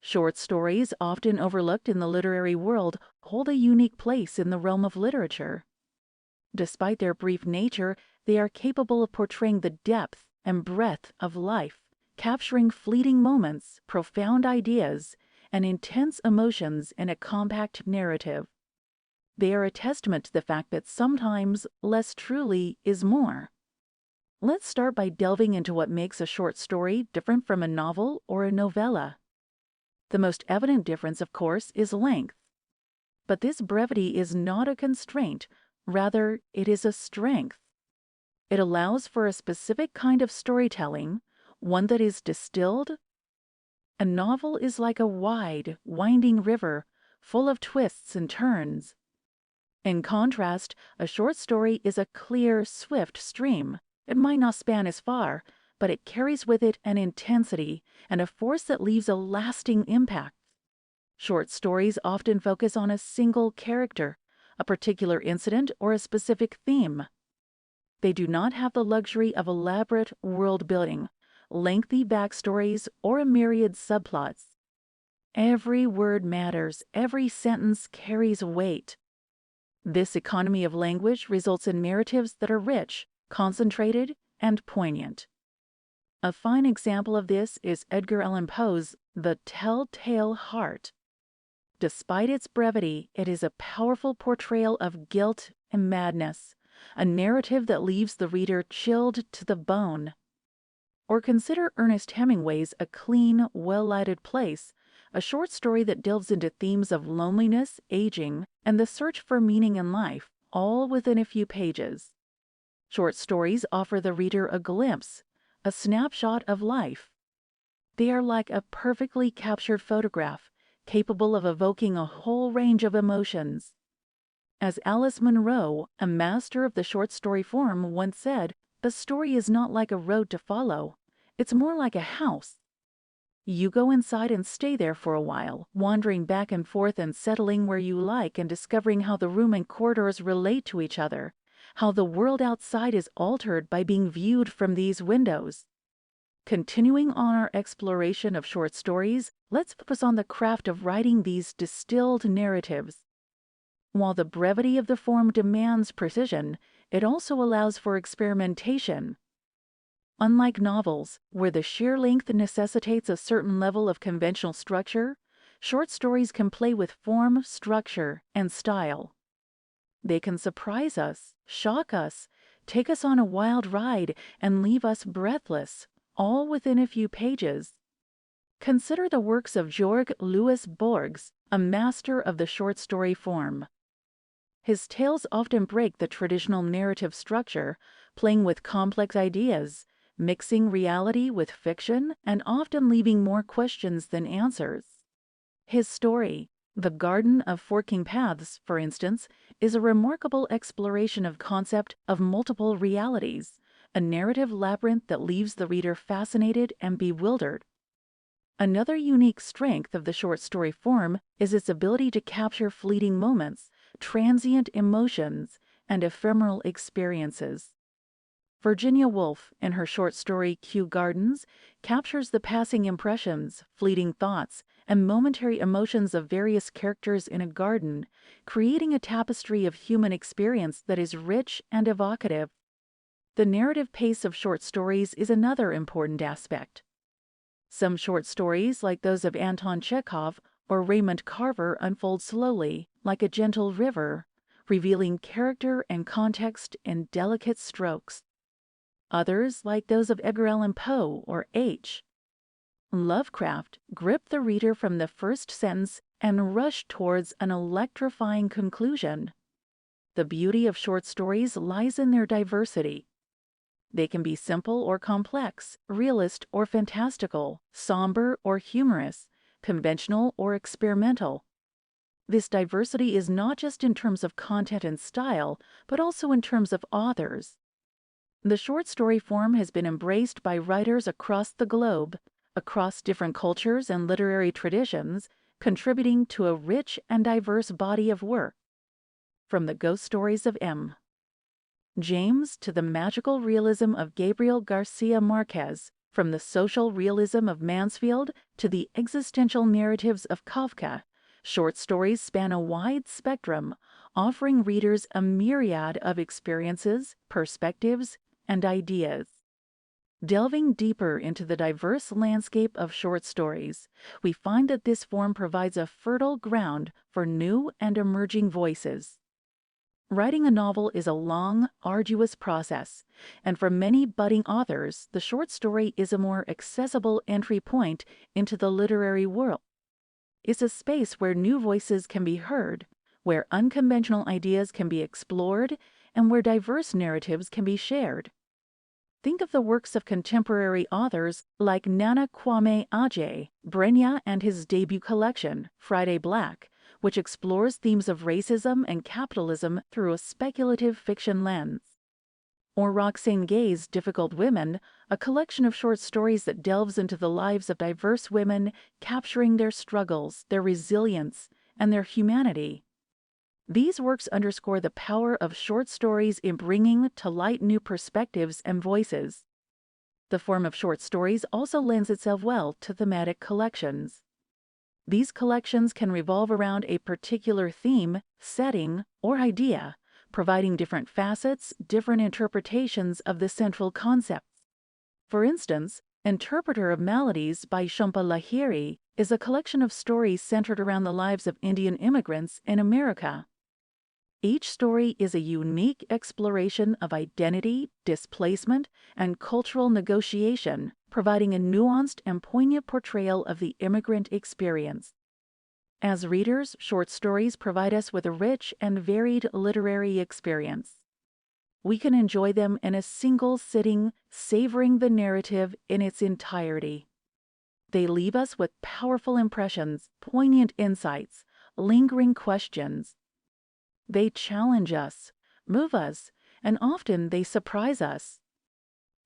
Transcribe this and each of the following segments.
Short stories, often overlooked in the literary world, hold a unique place in the realm of literature. Despite their brief nature, they are capable of portraying the depth and breadth of life, capturing fleeting moments, profound ideas, and intense emotions in a compact narrative. They are a testament to the fact that sometimes less truly is more. Let's start by delving into what makes a short story different from a novel or a novella. The most evident difference, of course, is length. But this brevity is not a constraint, rather, it is a strength. It allows for a specific kind of storytelling, one that is distilled. A novel is like a wide, winding river, full of twists and turns. In contrast, a short story is a clear, swift stream. It might not span as far, but it carries with it an intensity and a force that leaves a lasting impact. Short stories often focus on a single character, a particular incident, or a specific theme. They do not have the luxury of elaborate world building, lengthy backstories, or a myriad subplots. Every word matters, every sentence carries weight. This economy of language results in narratives that are rich, concentrated, and poignant. A fine example of this is Edgar Allan Poe's The Tell-Tale Heart. Despite its brevity, it is a powerful portrayal of guilt and madness, a narrative that leaves the reader chilled to the bone. Or consider Ernest Hemingway's A Clean, Well-Lighted Place, a short story that delves into themes of loneliness, aging, and the search for meaning in life, all within a few pages. Short stories offer the reader a glimpse, a snapshot of life. They are like a perfectly captured photograph, capable of evoking a whole range of emotions. As Alice Munro, a master of the short story form, once said, "The story is not like a road to follow. It's more like a house. You go inside and stay there for a while, wandering back and forth and settling where you like and discovering how the room and corridors relate to each other, how the world outside is altered by being viewed from these windows." Continuing on our exploration of short stories, let's focus on the craft of writing these distilled narratives. While the brevity of the form demands precision, it also allows for experimentation. Unlike novels, where the sheer length necessitates a certain level of conventional structure, short stories can play with form, structure, and style. They can surprise us, shock us, take us on a wild ride, and leave us breathless, all within a few pages. Consider the works of Georg Louis Borges, a master of the short story form. His tales often break the traditional narrative structure, playing with complex ideas, mixing reality with fiction, and often leaving more questions than answers. His story, The Garden of Forking Paths, for instance, is a remarkable exploration of the concept of multiple realities, a narrative labyrinth that leaves the reader fascinated and bewildered. Another unique strength of the short story form is its ability to capture fleeting moments, transient emotions, and ephemeral experiences. Virginia Woolf, in her short story Kew Gardens, captures the passing impressions, fleeting thoughts, and momentary emotions of various characters in a garden, creating a tapestry of human experience that is rich and evocative. The narrative pace of short stories is another important aspect. Some short stories, like those of Anton Chekhov or Raymond Carver, unfold slowly, like a gentle river, revealing character and context in delicate strokes. Others, like those of Edgar Allan Poe or H. Lovecraft, grip the reader from the first sentence and rush towards an electrifying conclusion. The beauty of short stories lies in their diversity. They can be simple or complex, realist or fantastical, somber or humorous, conventional or experimental. This diversity is not just in terms of content and style, but also in terms of authors. The short story form has been embraced by writers across the globe, across different cultures and literary traditions, contributing to a rich and diverse body of work. From the Ghost Stories of M. James to the magical realism of Gabriel Garcia Marquez, from the social realism of Mansfield to the existential narratives of Kafka, short stories span a wide spectrum, offering readers a myriad of experiences, perspectives, and ideas. Delving deeper into the diverse landscape of short stories, we find that this form provides a fertile ground for new and emerging voices. Writing a novel is a long, arduous process, and for many budding authors, the short story is a more accessible entry point into the literary world. It's a space where new voices can be heard, where unconventional ideas can be explored, and where diverse narratives can be shared. Think of the works of contemporary authors like Nana Kwame Adjei, Brenya and his debut collection, Friday Black, which explores themes of racism and capitalism through a speculative fiction lens. Or Roxane Gay's Difficult Women, a collection of short stories that delves into the lives of diverse women, capturing their struggles, their resilience, and their humanity. These works underscore the power of short stories in bringing to light new perspectives and voices. The form of short stories also lends itself well to thematic collections. These collections can revolve around a particular theme, setting, or idea, providing different facets, different interpretations of the central concepts. For instance, Interpreter of Maladies by Shompa Lahiri is a collection of stories centered around the lives of Indian immigrants in America. Each story is a unique exploration of identity, displacement, and cultural negotiation, providing a nuanced and poignant portrayal of the immigrant experience. As readers, short stories provide us with a rich and varied literary experience. We can enjoy them in a single sitting, savoring the narrative in its entirety. They leave us with powerful impressions, poignant insights, lingering questions. They challenge us, move us, and often they surprise us.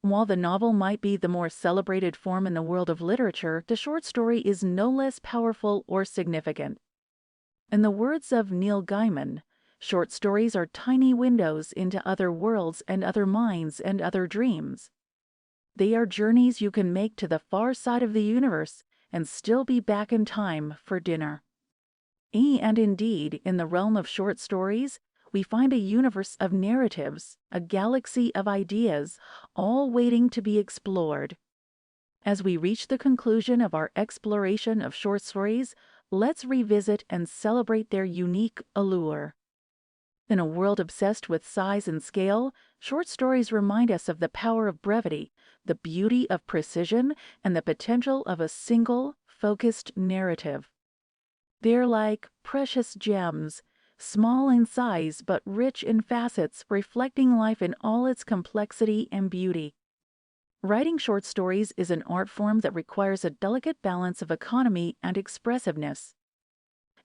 While the novel might be the more celebrated form in the world of literature, the short story is no less powerful or significant. In the words of Neil Gaiman, short stories are tiny windows into other worlds and other minds and other dreams. They are journeys you can make to the far side of the universe and still be back in time for dinner. And indeed, in the realm of short stories, we find a universe of narratives, a galaxy of ideas, all waiting to be explored. As we reach the conclusion of our exploration of short stories, let's revisit and celebrate their unique allure. In a world obsessed with size and scale, short stories remind us of the power of brevity, the beauty of precision, and the potential of a single, focused narrative. They're like precious gems, small in size but rich in facets, reflecting life in all its complexity and beauty. Writing short stories is an art form that requires a delicate balance of economy and expressiveness.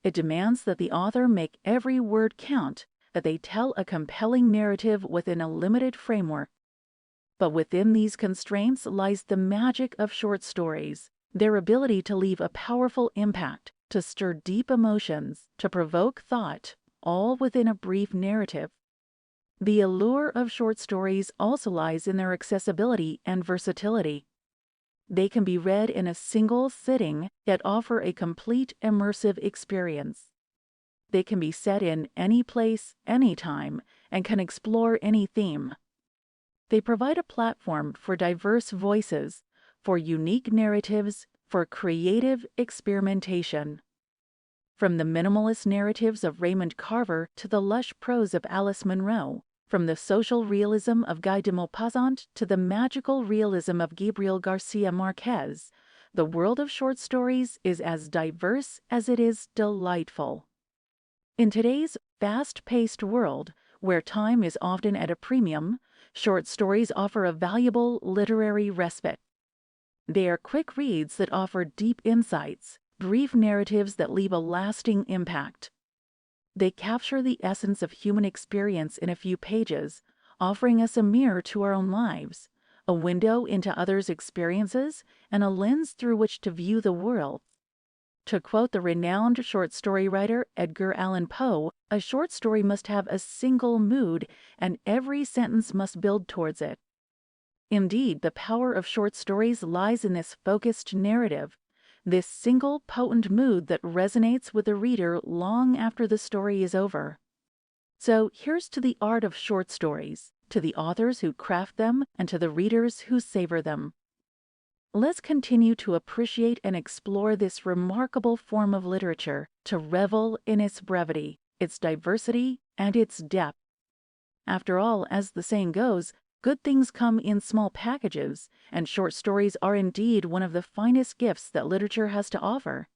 It demands that the author make every word count, that they tell a compelling narrative within a limited framework. But within these constraints lies the magic of short stories, their ability to leave a powerful impact, to stir deep emotions, to provoke thought, all within a brief narrative. The allure of short stories also lies in their accessibility and versatility. They can be read in a single sitting, yet offer a complete immersive experience. They can be set in any place, any time, and can explore any theme. They provide a platform for diverse voices, for unique narratives, for creative experimentation. From the minimalist narratives of Raymond Carver to the lush prose of Alice Munro, from the social realism of Guy de Maupassant to the magical realism of Gabriel Garcia Marquez, the world of short stories is as diverse as it is delightful. In today's fast-paced world, where time is often at a premium, short stories offer a valuable literary respite. They are quick reads that offer deep insights, brief narratives that leave a lasting impact. They capture the essence of human experience in a few pages, offering us a mirror to our own lives, a window into others' experiences, and a lens through which to view the world. To quote the renowned short story writer Edgar Allan Poe, a short story must have a single mood, and every sentence must build towards it. Indeed, the power of short stories lies in this focused narrative, this single potent mood that resonates with the reader long after the story is over. So here's to the art of short stories, to the authors who craft them, and to the readers who savor them. Let's continue to appreciate and explore this remarkable form of literature, to revel in its brevity, its diversity, and its depth. After all, as the saying goes, good things come in small packages, and short stories are indeed one of the finest gifts that literature has to offer.